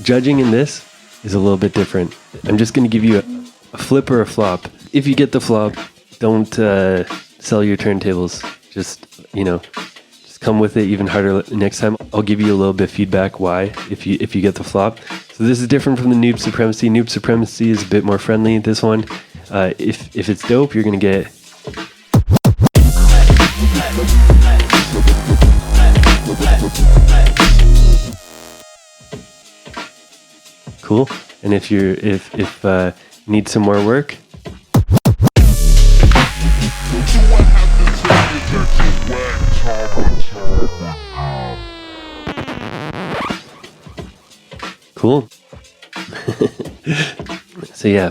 Judging in this is a little bit different. I'm just going to give you a flip or a flop. If you get the flop, don't sell your turntables. Just come with it even harder next time. I'll give you a little bit of feedback why if you get the flop. So this is different from the Noob Supremacy. Noob Supremacy is a bit more friendly. This one, if it's dope, you're going to get... Cool. And if you need some more work, cool. So yeah,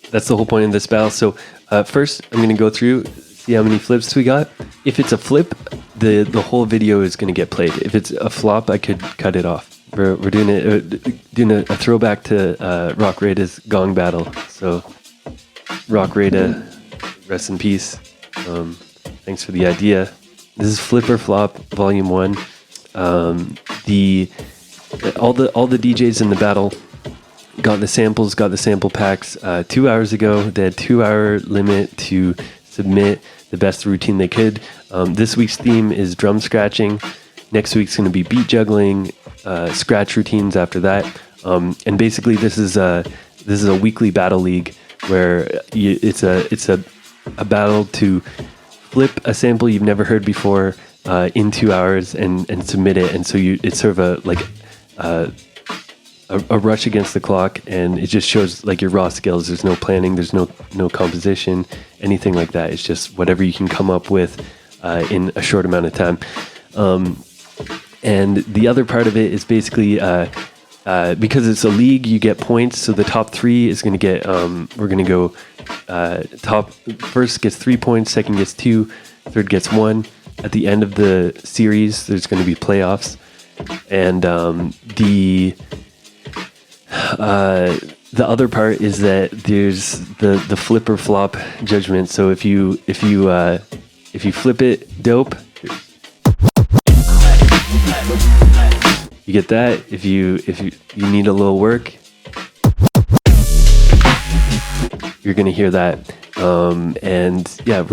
that's the whole point of this battle. So first, I'm going to go through, see how many flips we got. If it's a flip, the whole video is going to get played. If it's a flop, I could cut it off. We're doing a throwback to Rock Rada's Gong Battle. So Rock Rada, rest in peace. Thanks for the idea. This is Flip or Flop Volume 1. All the DJs in the battle got the samples, got the sample packs 2 hours ago. They had 2-hour limit to submit the best routine they could. This week's theme is drum scratching. Next week's going to be beat juggling, scratch routines after that. And basically this is a weekly battle league where it's a battle to flip a sample you've never heard before in 2 hours and submit it. And so it's sort of a rush against the clock, and it just shows like your raw skills. There's no planning, there's no composition, anything like that. It's just whatever you can come up with in a short amount of time. And the other part of it is basically because it's a league, you get points. So the top three is going to get, we're going to go top first gets 3 points, second gets 2, third gets 1. At the end of the series, there's going to be playoffs. And the other part is that there's the flip or flop judgment. So if you flip it, dope. You get that. If you need a little work, you're gonna hear that. And yeah,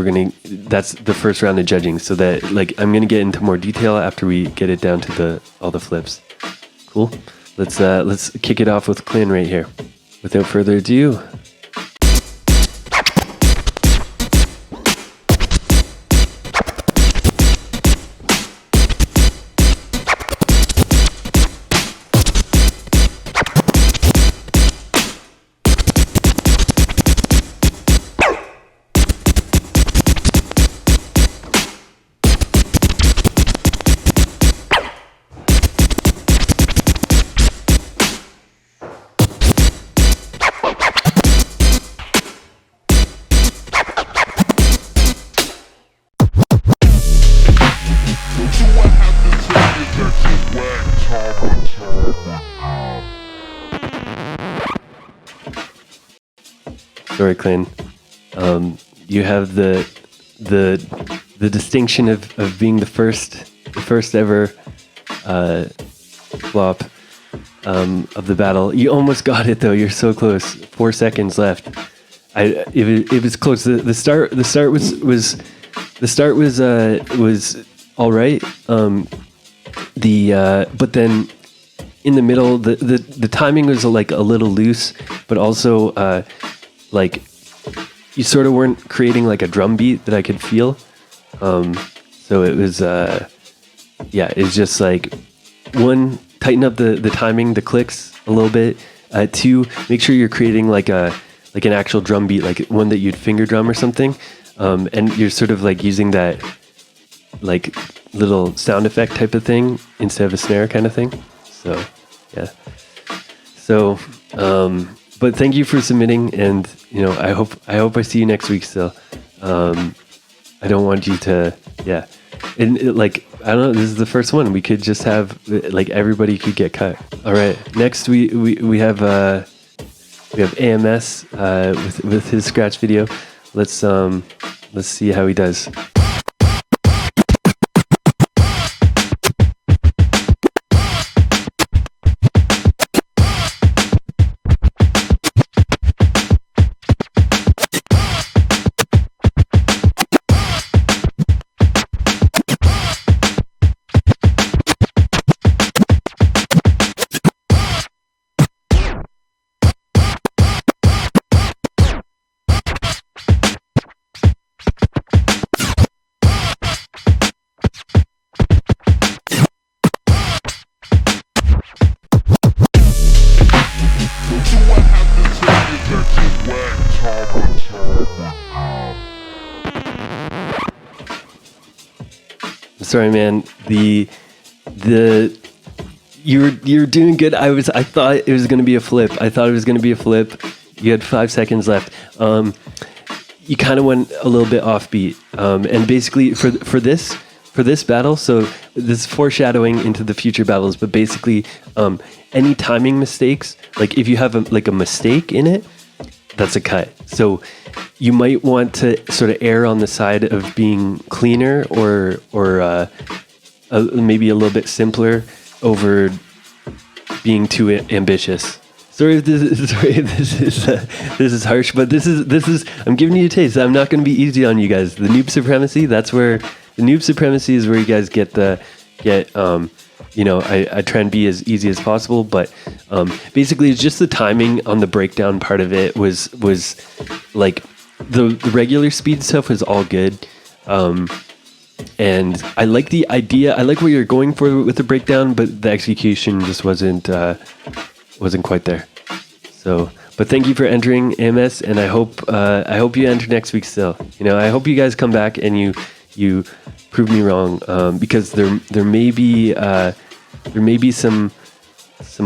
that's the first round of judging. So that I'm gonna get into more detail after we get it down to all the flips. Cool. Let's kick it off with Clin right here. Without further ado. Sorry, Clin. You have the distinction of being the first ever flop of the battle. You almost got it though. You're so close. 4 seconds left. It was close. The start was all right. But then in the middle, the timing was a little loose, but also you sort of weren't creating like a drum beat that I could feel. So it was it's just like, 1, tighten up the timing, the clicks a little bit. 2, make sure you're creating like an actual drum beat, like one that you'd finger drum or something. And you're sort of like using that like little sound effect type of thing instead of a snare kind of thing. So yeah. So but thank you for submitting, and I hope I see you next week still. I don't want you to and I don't know, this is the first one. We could just have everybody could get cut. All right, next we have AMS with his scratch video. Let's see how he does. sorry, man. You're doing good. I thought it was going to be a flip. You had 5 seconds left. You kind of went a little bit offbeat. And basically for this battle, so this is foreshadowing into the future battles, but basically any timing mistakes, like if you have a mistake in it, that's a cut. So you might want to sort of err on the side of being cleaner or maybe a little bit simpler over being too ambitious. Sorry if this is harsh, but this is I'm giving you a taste. I'm not going to be easy on you guys. The noob supremacy, is where you guys get I try and be as easy as possible, but basically it's just the timing on the breakdown part of it was like the regular speed stuff was all good. And I like the idea. I like what you're going for with the breakdown, but the execution just wasn't quite there. So, but thank you for entering AMS, and I hope you enter next week still. I hope you guys come back and you prove me wrong, because there may be some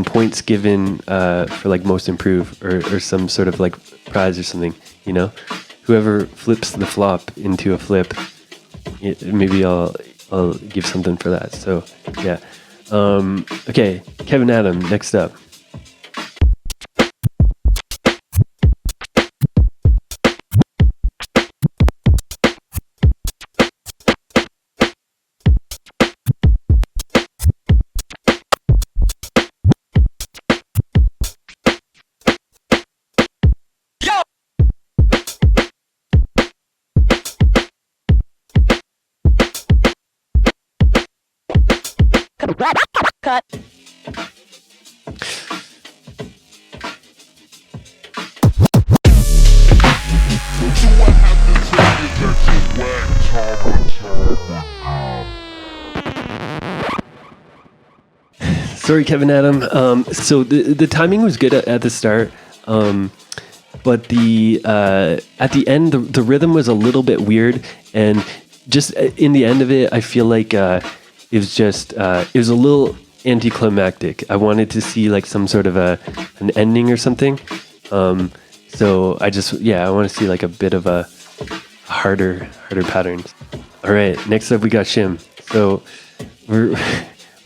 points given for like most improved or some sort of like prize or something. Whoever flips the flop into a flip, maybe I'll give something for that. So yeah. Okay, Kevin Adam, next up. Cut. Sorry, Kevin Adam. So the timing was good at the start, but at the end the rhythm was a little bit weird, and just in the end of it, I feel like it was a little anticlimactic. I wanted to see like some sort of an ending or something. So I want to see like a bit of a harder pattern. All right, next up we got Shim. So we're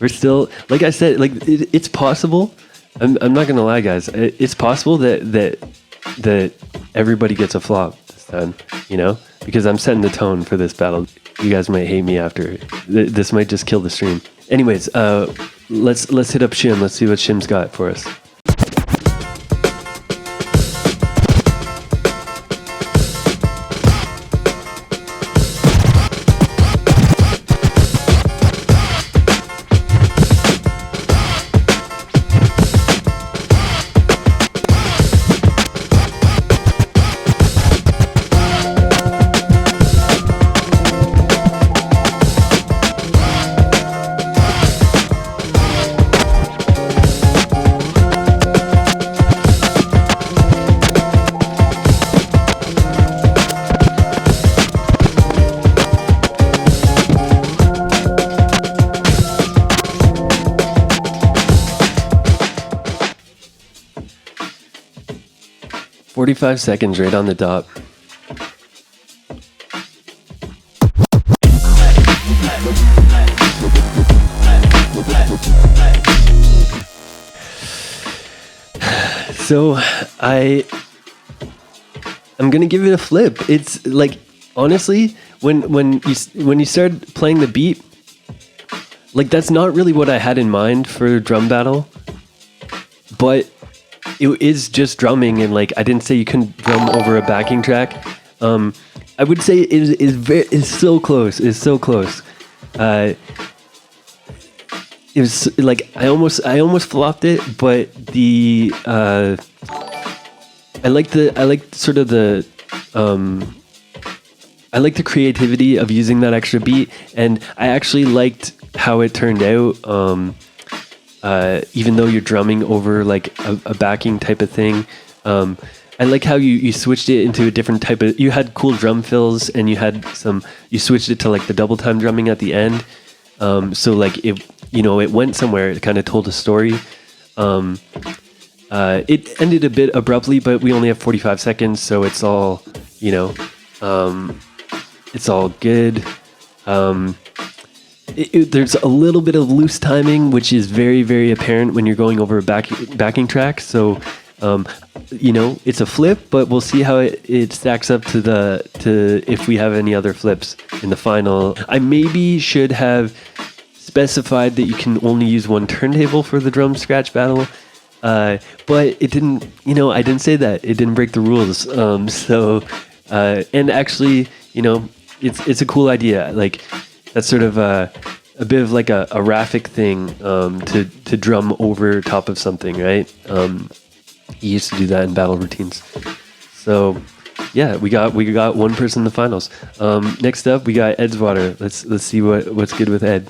still, like I said, like it's possible. I'm not gonna lie, guys. It's possible that everybody gets a flop this time. Because I'm setting the tone for this battle. You guys might hate me after. This might just kill the stream. Anyways, let's hit up Shim. Let's see what Shim's got for us. "45 seconds right on the dot." So I'm gonna give it a flip. It's like, honestly, when you started playing the beat, like that's not really what I had in mind for drum battle, but it is just drumming, and like I didn't say you couldn't drum over a backing track. I would say it's so close. It's so close. It was like I almost flopped it, but I like the creativity of using that extra beat, and I actually liked how it turned out. Even though you're drumming over like a backing type of thing, I like how you switched it into a different type of. You had cool drum fills, and you switched it to like the double time drumming at the end. So like it went somewhere. It kind of told a story. It ended a bit abruptly, but we only have 45 seconds, so it's all, it's all good. There's a little bit of loose timing, which is very, very apparent when you're going over a backing track. So, it's a flip, but we'll see how it stacks up to if we have any other flips in the final. I maybe should have specified that you can only use one turntable for the drum scratch battle. But it didn't, I didn't say that. It didn't break the rules. And actually, it's a cool idea. Like, that's sort of a bit of like a Raffic thing, to drum over top of something, right? He used to do that in battle routines. So yeah, we got one person in the finals. Next up, we got Edgewater. Let's see what's good with Ed.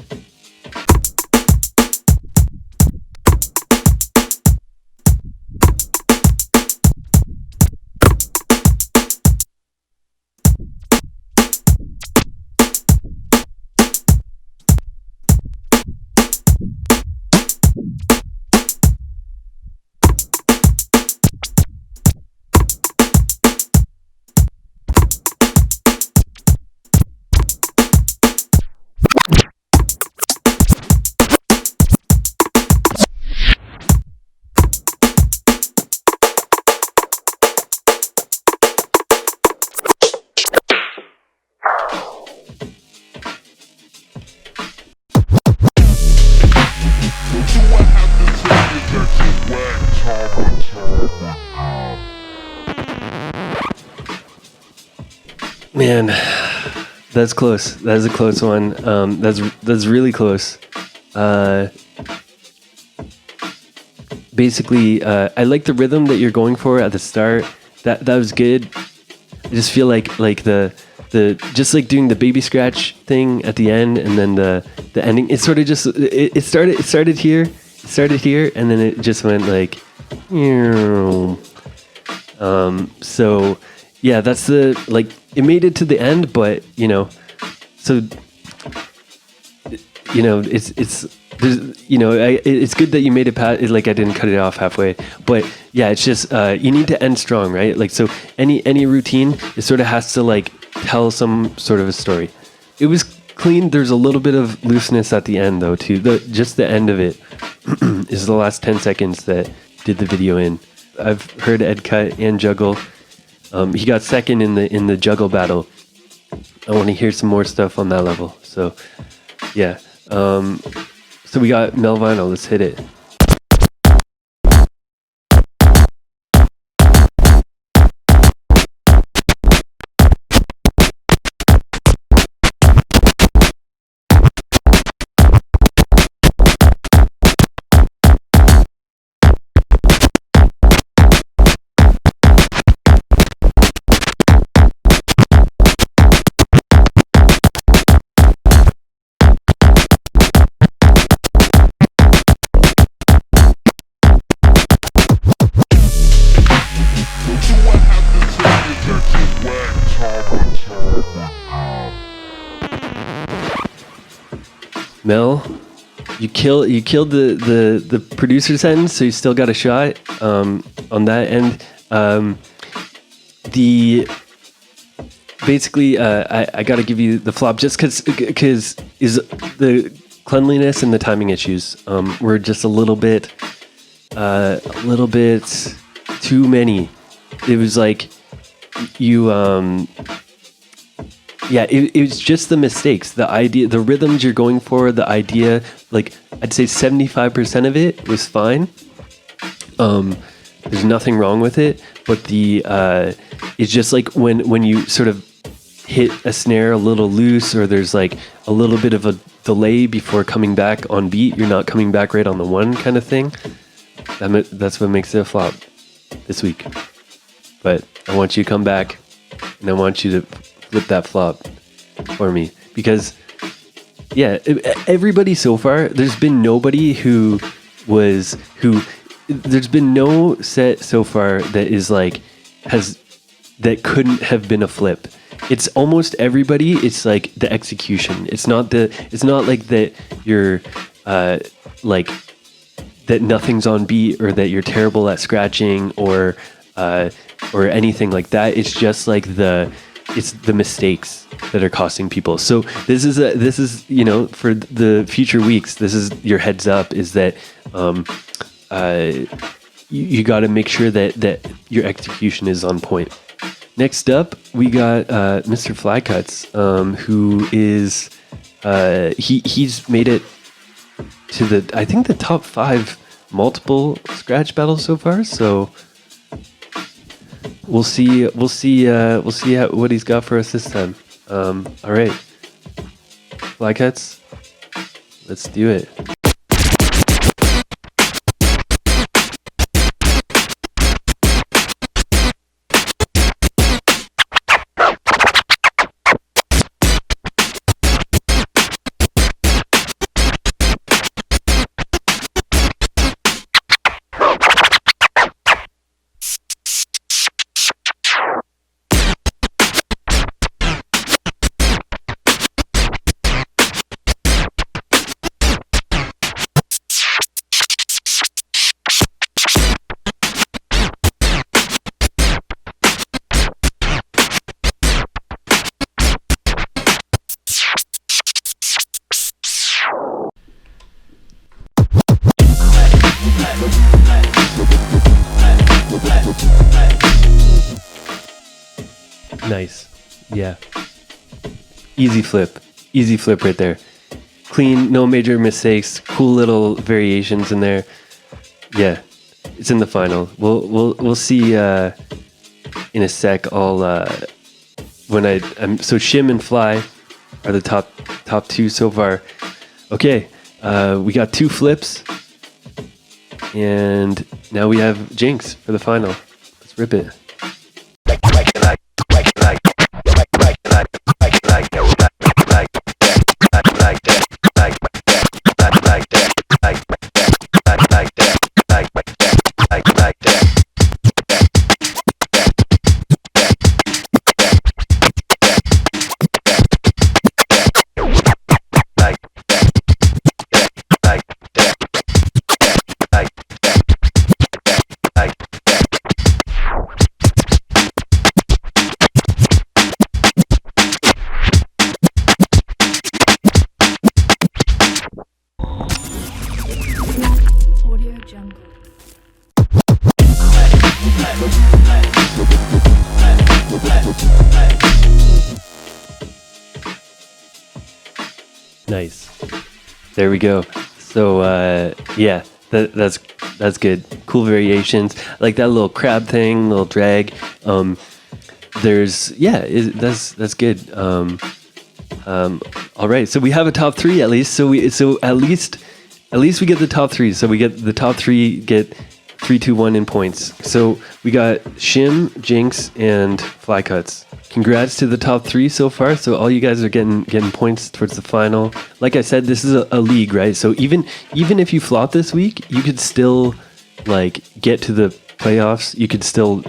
Man, that's close. That is a close one. That's really close. Basically, I like the rhythm that you're going for at the start. That was good. I just feel like the just like doing the baby scratch thing at the end, and then the ending. It sort of just it started here, and then it just went like, so yeah, that's the like. It made it to the end, but so it's it's good that you made it past. Like, I didn't cut it off halfway, but yeah, it's just you need to end strong, right? Like, so any routine, it sort of has to like tell some sort of a story. It was clean. There's a little bit of looseness at the end though too. Just the end of it is the last 10 seconds that did the video in. I've heard Ed cut and juggle. He got second in the juggle battle. I want to hear some more stuff on that level. So, yeah. So we got Mel Vinyl. Let's hit it. Mel, you killed the producer's end, so you still got a shot on that end. I got to give you the flop just because is the cleanliness and the timing issues were just a little bit too many. It was like you yeah, it was just the mistakes, the idea, the rhythms you're going for, the idea, like I'd say 75% of it was fine. There's nothing wrong with it, but it's just like when you sort of hit a snare a little loose, or there's like a little bit of a delay before coming back on beat, you're not coming back right on the one kind of thing. That's what makes it a flop this week. But I want you to come back, and I want you to flip that flop for me, because yeah, everybody so far, there's been nobody there's been no set so far that is like that couldn't have been a flip. it's almost everybody. It's like the execution. It's not like that you're like that nothing's on beat or that you're terrible at scratching or anything like that. It's just like it's the mistakes that are costing people. So this is for the future weeks, this is your heads up, is that you got to make sure that your execution is on point. Next up, we got Mr. Flycuts, who is he's made it to the top 5 multiple scratch battles so far. So we'll see what he's got for us this time. All right, Flycuts, let's do it. Nice. Yeah. Easy flip right there. Clean, no major mistakes, cool little variations in there. Yeah. It's in the final. We'll see in a sec. So Shim and Fly are the top 2 so far. Okay. We got 2 flips. And now we have Jinx for the final. Let's rip it. Nice. There we go. So yeah, that's good. Cool variations. Like that little crab thing, little drag. That's good. All right. So we have a top 3 at least. So at least we get the top 3. So we get the top 3 get 3, 2, 1 in points. So we got Shim, Jinx, and Flycuts. Congrats to the top 3 so far. So all you guys are getting points towards the final. Like I said, this is a league, right? So even if you flop this week, you could still like get to the playoffs. You could still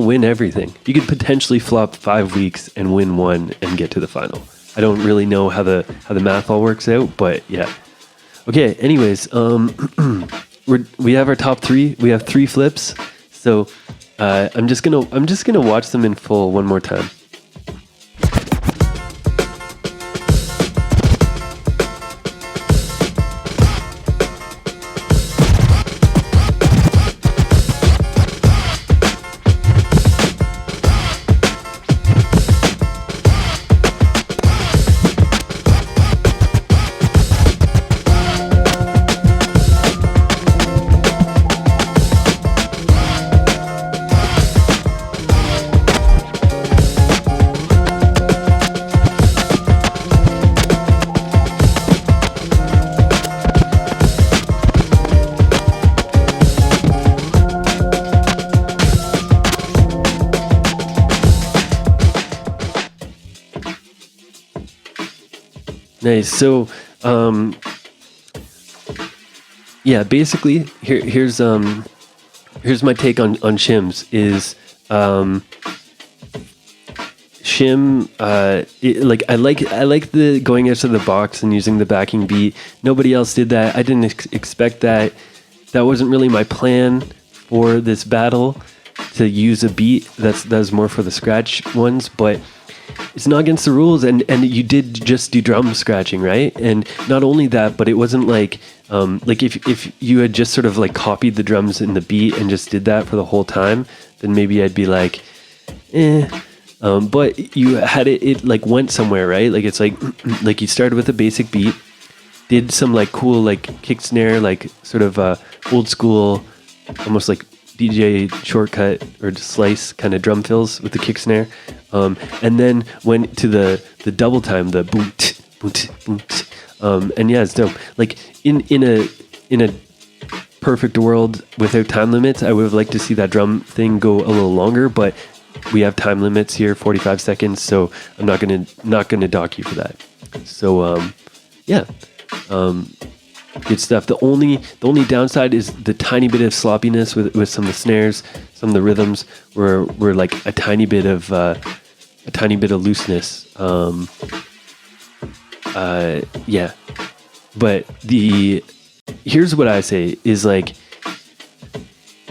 win everything. You could potentially flop 5 weeks and win 1 and get to the final. I don't really know how the math all works out, but yeah. Okay. Anyways, we have our top 3. We have 3 flips. So I'm just gonna watch them in full one more time. Nice. So, yeah, basically here's my take on Shims is, shim, I like the going out to the box and using the backing beat. Nobody else did that. I didn't expect that. That wasn't really my plan for this battle, to use a beat. That's more for the scratch ones, but it's not against the rules. And you did just do drum scratching, right? And not only that, but it wasn't like if you had just sort of like copied the drums in the beat and just did that for the whole time, then maybe I'd be like, but you had it like went somewhere, right? Like it's like like you started with a basic beat, did some like cool like kick snare, like sort of old school, almost like DJ shortcut or slice kind of drum fills with the kick snare, and then went to the double time, the boom boom boom, and yeah, it's dope. Like in a perfect world without time limits, I would have liked to see that drum thing go a little longer, but we have time limits here, 45 seconds, so I'm not gonna dock you for that. So good stuff. The only downside is the tiny bit of sloppiness with some of the snares, some of the rhythms were like a tiny bit of looseness. But here's what I say is like,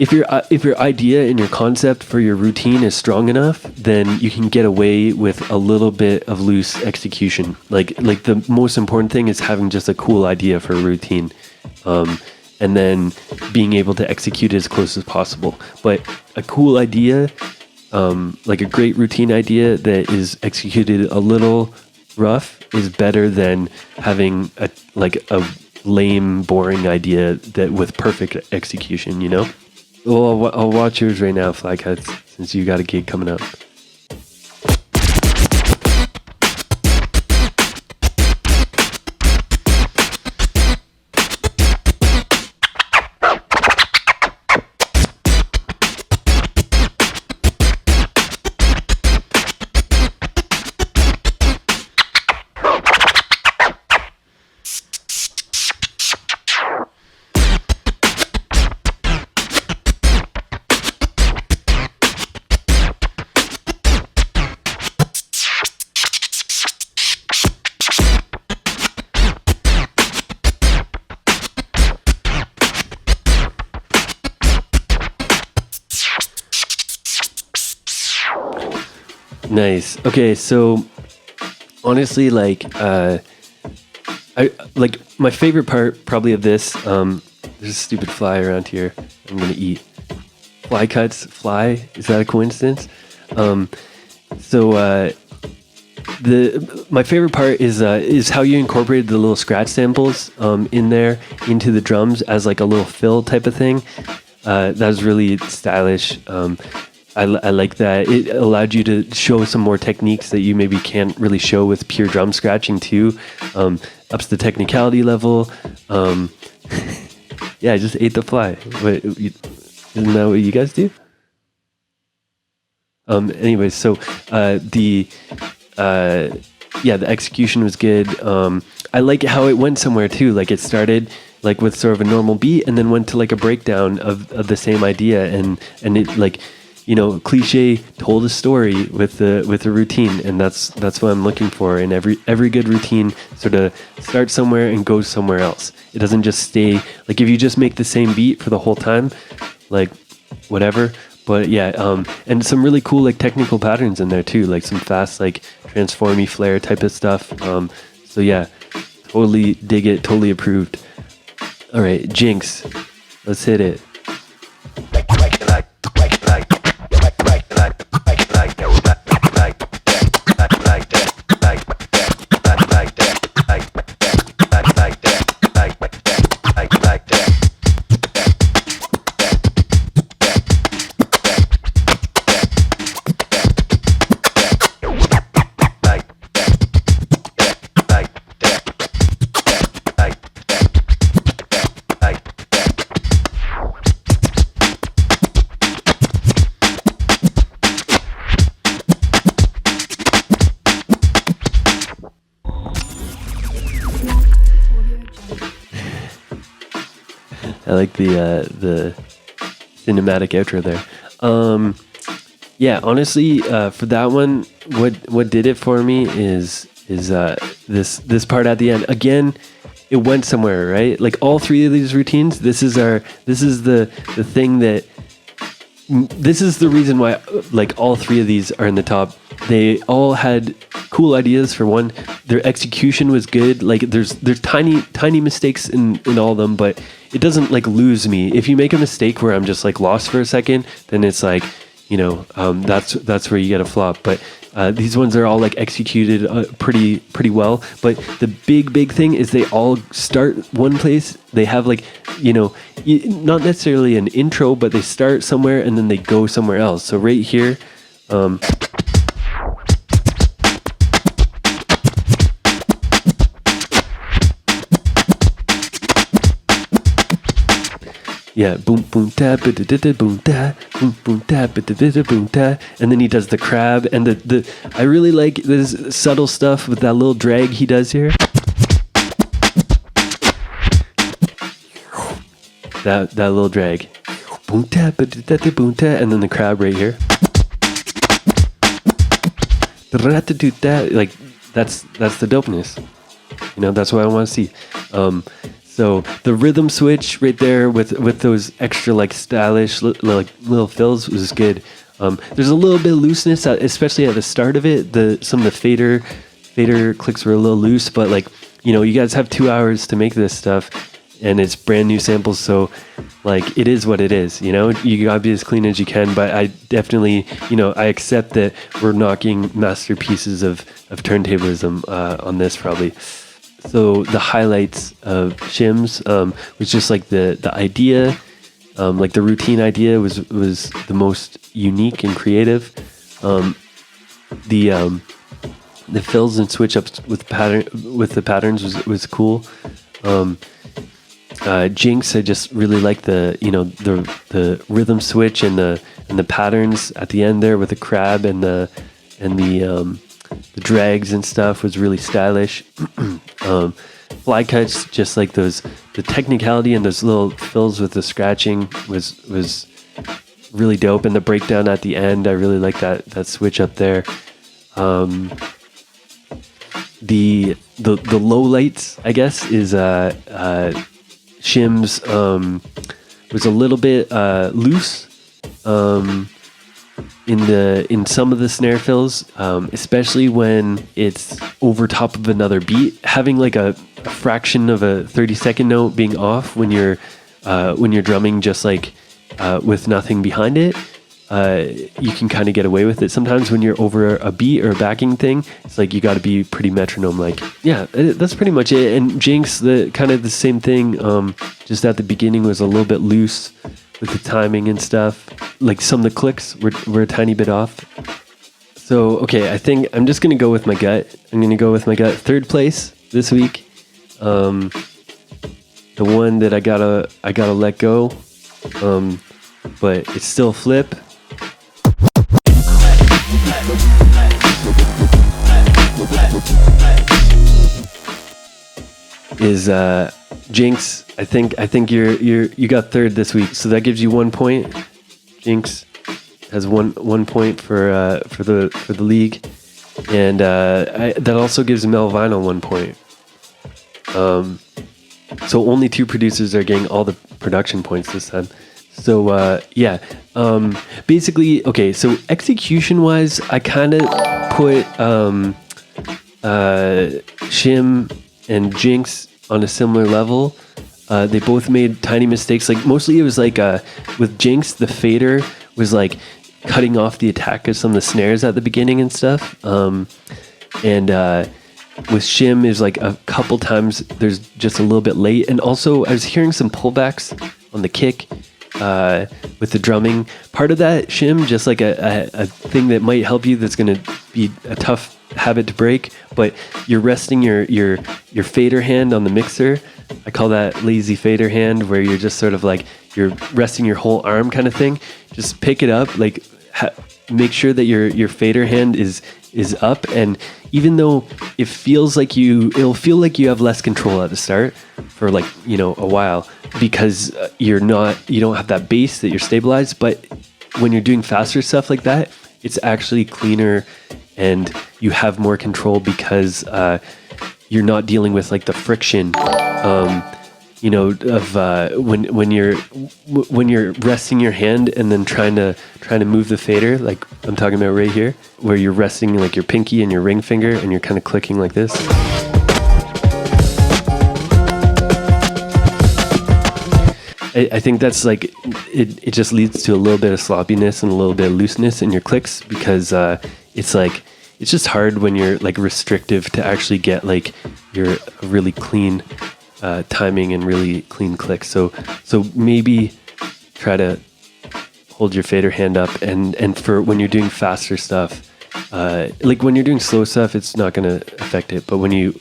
if your idea and your concept for your routine is strong enough, then you can get away with a little bit of loose execution. Like the most important thing is having just a cool idea for a routine, and then being able to execute it as close as possible. But a cool idea, like a great routine idea that is executed a little rough, is better than having a lame, boring idea that with perfect execution, you know? Well, I'll watch yours right now, Fly Cuts, since you got a gig coming up. Nice. Okay, so honestly, I my favorite part probably of this, there's a stupid fly around here I'm gonna eat. Fly Cuts, fly, is that a coincidence? My favorite part is how you incorporated the little scratch samples in there into the drums as like a little fill type of thing. That was really stylish. I like that. It allowed you to show some more techniques that you maybe can't really show with pure drum scratching too. Ups the technicality level. Yeah, I just ate the fly. Wait, isn't that what you guys do? Anyways, so the execution was good. I like how it went somewhere too. Like it started like with sort of a normal beat and then went to like a breakdown of the same idea, and it like, you know, cliche told a story with a routine, and that's what I'm looking for. And every good routine sort of starts somewhere and goes somewhere else. It doesn't just stay like, if you just make the same beat for the whole time, like whatever. But yeah, and some really cool like technical patterns in there too, like some fast like transformy flare type of stuff. So yeah, totally dig it, totally approved. All right, Jinx, let's hit it. I like the cinematic outro there. Yeah, honestly, for that one, what did it for me is this part at the end. Again, it went somewhere, right? Like all three of these routines, this is the thing that this is the reason why like all three of these are in the top. They all had cool ideas for one. Their execution was good. Like there's tiny mistakes in all of them, but it doesn't like lose me. If you make a mistake where I'm just like lost for a second, then it's like, that's where you get a flop. But these ones are all like executed pretty well. But the big thing is they all start one place. They have like, not necessarily an intro, but they start somewhere and then they go somewhere else. So right here, yeah, boom boom da ba da da boom da boom boom da ba da da boom da, and then he does the crab and the I really like this subtle stuff with that little drag he does here. That little drag, boom da ba da da boom da, and then the crab right here. Like that's the dopeness. That's what I want to see. So the rhythm switch right there with those extra like stylish like little fills was good. There's a little bit of looseness, especially at the start of it. Some of the fader clicks were a little loose, but like you guys have 2 hours to make this stuff, and it's brand new samples, so like it is what it is. You gotta be as clean as you can. But I definitely I accept that we're knocking masterpieces of turntablism on this probably. So the highlights of Shims was just like the idea, like the routine idea was the most unique and creative. The fills and switch ups with the patterns was cool. Jinx, I just really like the rhythm switch and the patterns at the end there with the crab and the drags and stuff was really stylish. Fly cuts, just like the technicality and those little fills with the scratching was really dope. And the breakdown at the end, I really like that switch up there. The low lights, I guess, is Shims was a little bit loose. In some of the snare fills, especially when it's over top of another beat, having like a fraction of a 30-second note being off when you're drumming just like with nothing behind it, you can kind of get away with it. Sometimes when you're over a beat or a backing thing, it's like you got to be pretty metronome like. Yeah, that's pretty much it. And Jinx, the kind of the same thing, just at the beginning was a little bit loose with the timing and stuff. Like some of the clicks were a tiny bit off. So, okay, I think I'm just going to go with my gut. I'm going to go with my gut. Third place this week. The one that I gotta let go. But it's still Flip. Is Jinx. I think you got third this week, so that gives you 1 point. Jinx has one point for the league, and that also gives Mel Vinyl 1 point. So only 2 producers are getting all the production points this time. So yeah, basically, okay. So execution wise, I kind of put Shim and Jinx on a similar level. They both made tiny mistakes. Like mostly it was like with Jinx, the fader was like cutting off the attack of some of the snares at the beginning and stuff. And with Shim is like a couple times there's just a little bit late. And also I was hearing some pullbacks on the kick with the drumming. Part of that, Shim, just like a thing that might help you that's going to be a tough habit to break, but you're resting your fader hand on the mixer. I call that lazy fader hand, where you're just sort of like you're resting your whole arm kind of thing. Just pick it up, like make sure that your fader hand is up, and even though it'll feel like you have less control at the start for like a while, because you don't have that bass that you're stabilized, but when you're doing faster stuff like that, it's actually cleaner and you have more control because you're not dealing with like the friction, of when you're resting your hand and then trying to move the fader, like I'm talking about right here, where you're resting like your pinky and your ring finger and you're kind of clicking like this. I think that's like it just leads to a little bit of sloppiness and a little bit of looseness in your clicks because it's just hard when you're like restrictive to actually get like your really clean timing and really clean clicks. So maybe try to hold your fader hand up and for when you're doing faster stuff, like when you're doing slow stuff, it's not going to affect it. But when you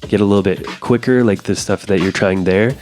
get a little bit quicker, like the stuff that you're trying there,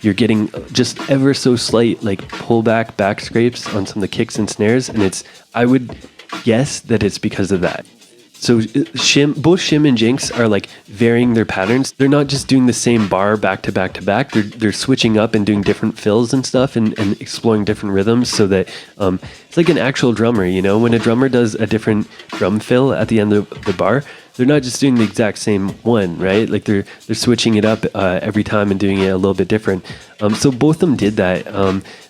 you're getting just ever so slight like pullback back scrapes on some of the kicks and snares, and I would guess that it's because of that. So both Shim and Jinx are like varying their patterns. They're not just doing the same bar back to back to back. They're switching up and doing different fills and stuff and exploring different rhythms so that it's like an actual drummer, when a drummer does a different drum fill at the end of the bar, they're not just doing the exact same one, right? Like they're switching it up every time and doing it a little bit different. So both of them did that.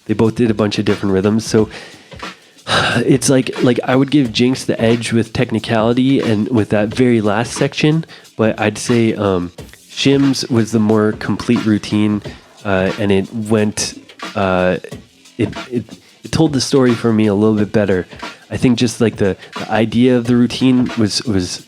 They both did a bunch of different rhythms. So it's like I would give Jinx the edge with technicality and with that very last section, but I'd say Shim's was the more complete routine, and it went it told the story for me a little bit better. I think just like the idea of the routine was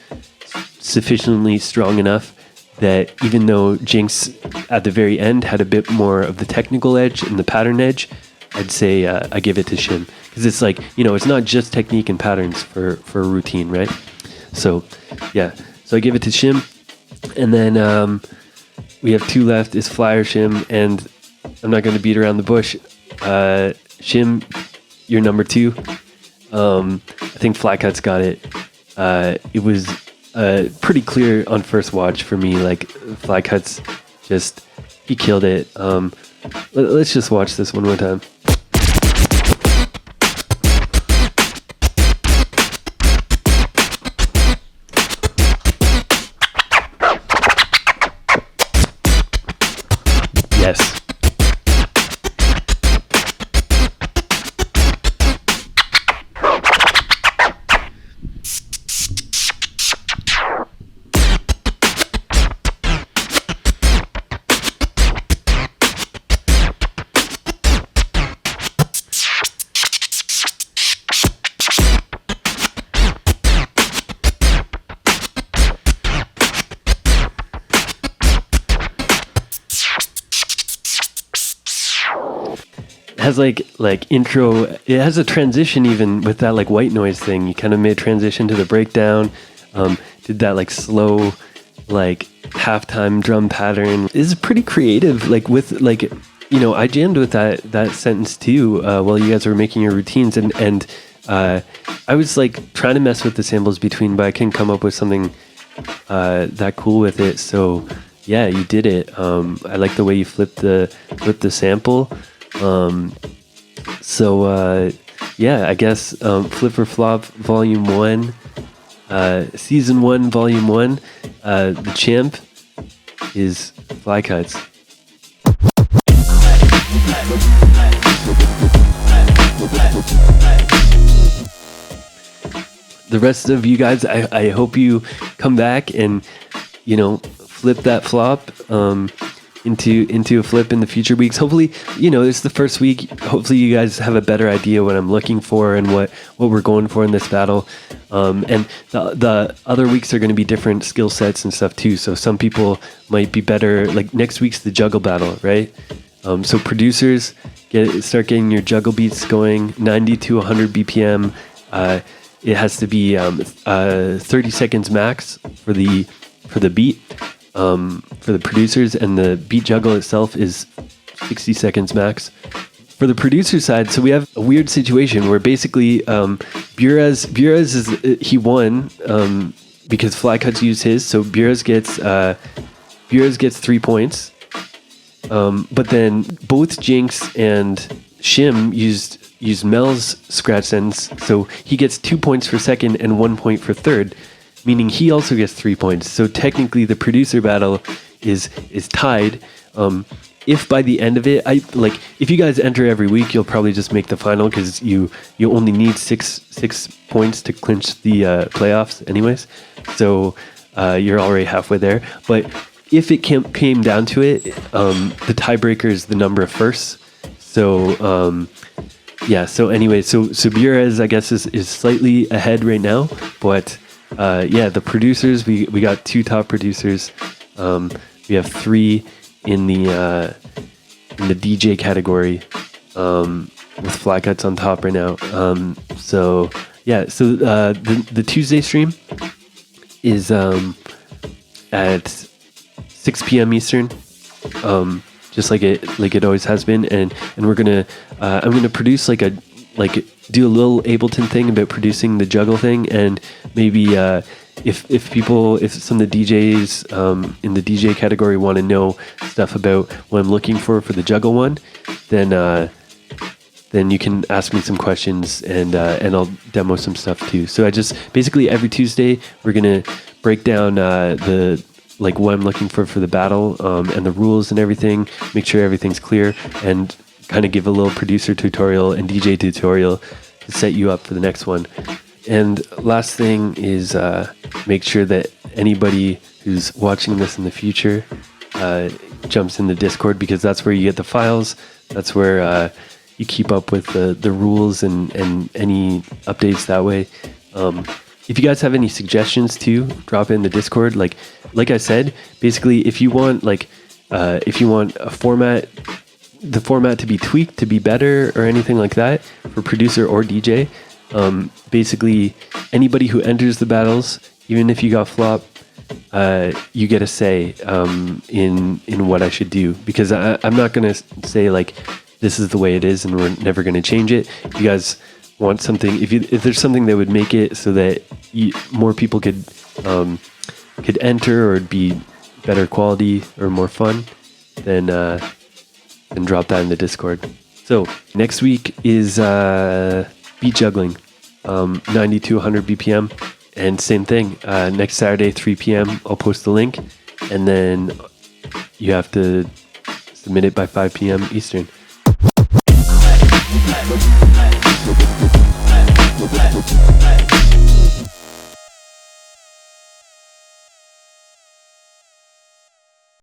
sufficiently strong enough that even though Jinx at the very end had a bit more of the technical edge and the pattern edge, I'd say I give it to Shim because it's like, it's not just technique and patterns for a routine, right? So yeah, so I give it to Shim, and then we have two left, is Fly or Shim, and I'm not going to beat around the bush. Shim, you're number 2. I think Flycut's got it. It was pretty clear on first watch for me, like Flycut's he killed it. Let's just watch this one more time. Yes. Has like intro, it has a transition even with that like white noise thing. You kind of made a transition to the breakdown, did that like slow like halftime drum pattern. This is pretty creative, like with like, I jammed with that sentence too while you guys were making your routines, and I was like trying to mess with the samples between, but I couldn't come up with something that cool with it. So yeah, you did it. I like the way you flipped the sample. I guess Flip or Flop Volume 1, Season 1, Volume 1, the champ is Flycuts. The rest of you guys, I hope you come back and, flip that flop into a flip in the future weeks. Hopefully, it's the first week. Hopefully you guys have a better idea what I'm looking for and what we're going for in this battle. And the other weeks are going to be different skill sets and stuff too. So some people might be better, like next week's the juggle battle, right? So producers, start getting your juggle beats going, 90 to 100 BPM. It has to be 30 seconds max for the beat. For the producers, and the beat juggle itself is 60 seconds max. For the producer side, so we have a weird situation where basically Buraz he won because Flycuts used his, so Buraz gets 3 points. But then both Jinx and Shim used use Mel's scratch sentence. So he gets 2 points for second and 1 point for third, meaning he also gets 3 points. So technically the producer battle is tied. If by the end of it, if you guys enter every week, you'll probably just make the final because you only need six points to clinch the playoffs anyways. So you're already halfway there. But if it came down to it, the tiebreaker is the number of firsts. So so anyway, so Burez, I guess, is slightly ahead right now. But the producers, we got 2 top producers. We have 3 in the DJ category, with Flat Cuts on top right now. So the Tuesday stream is at 6 p.m. Eastern, just like it always has been, and we're gonna I'm gonna produce do a little Ableton thing about producing the juggle thing, and maybe if some of the DJs in the DJ category want to know stuff about what I'm looking for the juggle one, then you can ask me some questions, and I'll demo some stuff too. So I just basically every Tuesday we're gonna break down what I'm looking for the battle, and the rules and everything, make sure everything's clear, and kind of give a little producer tutorial and DJ tutorial to set you up for the next one. And last thing is make sure that anybody who's watching this in the future jumps in the Discord, because that's where you get the files. That's where you keep up with the rules and any updates that way. If you guys have any suggestions too, drop it in the Discord. Like I said, basically, if you want a format, the format to be tweaked to be better or anything like that for producer or DJ, basically anybody who enters the battles, even if you got flop, you get a say in what I should do, because I'm not gonna say this is the way it is and we're never gonna change it. If you guys want something, if there's something that would make it so that more people could enter or be better quality or more fun, then drop that in the Discord. So next week is beat juggling, 90 to 100 BPM, and same thing. Next Saturday, 3 p.m. I'll post the link, and then you have to submit it by 5 p.m. Eastern.